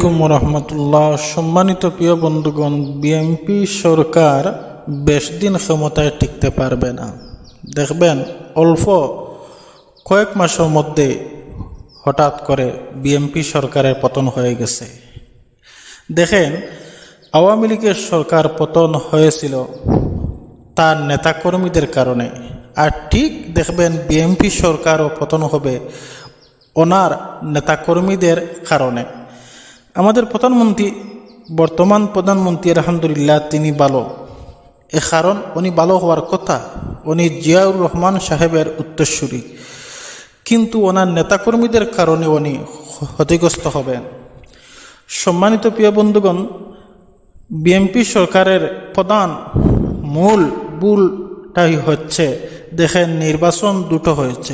আলাইকুম রহমতুল্লাহ। সম্মানিত প্রিয় বন্ধুগণ, বিএনপি সরকার বেশ দিন ক্ষমতায় টিকতে পারবে না। দেখবেন অল্প কয়েক মাসের মধ্যে হঠাৎ করে বিএনপি সরকারের পতন হয়ে গেছে। দেখেন, আওয়ামী লীগের সরকার পতন হয়েছিল তার নেতাকর্মীদের কারণে, আর ঠিক দেখবেন বিএনপি সরকারও পতন হবে ওনার নেতাকর্মীদের কারণে। আমাদের প্রধানমন্ত্রী, বর্তমান প্রধানমন্ত্রী আলহামদুলিল্লাহ তিনি ভালো, এ কারণ উনি ভালো হওয়ার কথা, উনি জিয়াউর রহমান সাহেবের উত্তরসূরি, কিন্তু ওনার নেতাকর্মীদের কারণে উনি ক্ষতিগ্রস্ত হবেন। সম্মানিত প্রিয় বন্ধুগণ, বিএনপি সরকারের প্রধান মূল ভুলটাই হচ্ছে, দেখেন নির্বাচন দুটো হয়েছে,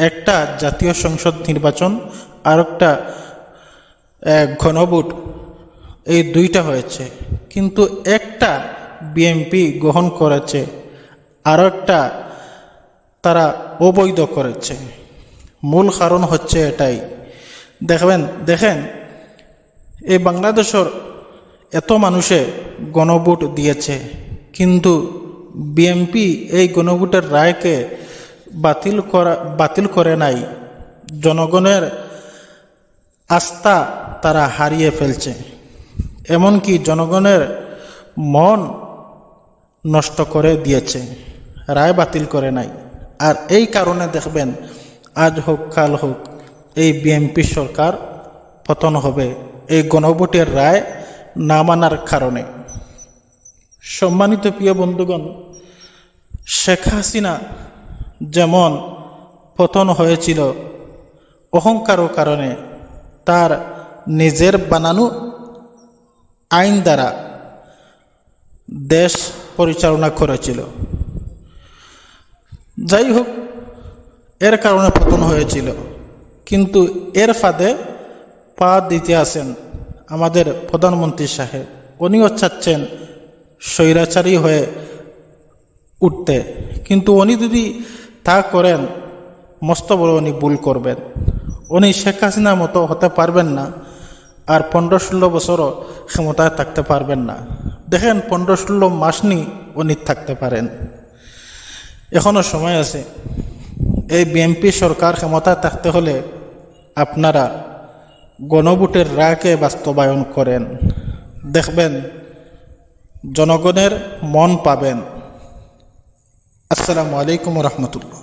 একটা জাতীয় সংসদ নির্বাচন আর একটা গণভোট, এই দুইটা হয়েছে, কিন্তু একটা বিএনপি গ্রহণ করেছে আর একটা তারা অবৈধ করেছে। মূল কারণ হচ্ছে এটাই। দেখেন এই বাংলাদেশের এত মানুষে গণভোট দিয়েছে, কিন্তু বিএনপি এই গণভোটের রায়কে বাতিল করে নাই। জনগণের আস্থা তারা হারিয়ে ফেলছে, এমনকি জনগণের মন নষ্ট করে দিয়েছে, রায় বাতিল করে নাই। আর এই কারণে দেখবেন আজ হোক কাল হোক এই বিএনপি সরকার পতন হবে এই গণভোটের রায় না মানার কারণে। সম্মানিত প্রিয় বন্ধুগণ, শেখ হাসিনা যেমন পতন হয়েছিল অহংকারের কারণে, তার নিজের বানানো আইন দ্বারা দেশ পরিচালনা করেছিল। যাই হোক, এর কারণে পতন হয়েছিল, কিন্তু এর ফাঁদে পা দিতে আসেন আমাদের প্রধানমন্ত্রী সাহেব। উনিও চাচ্ছেন স্বৈরাচারী হয়ে উঠতে, কিন্তু উনি যদি তা করেন মস্ত বড় উনি ভুল করবেন। উনি শেখ হাসিনার মতো হতে পারবেন না, আর 15-16 বছরও ক্ষমতায় থাকতে পারবেন না। দেখেন 15-16 মাস নি উনি থাকতে পারেন, এখনো সময় আছে। এই বিএনপি সরকার ক্ষমতায় থাকতে হলে আপনারা গণভোটের রায়কে বাস্তবায়ন করেন, দেখবেন জনগণের মন পাবেন। আসসালামু আলাইকুম রহমতুল্লাহ।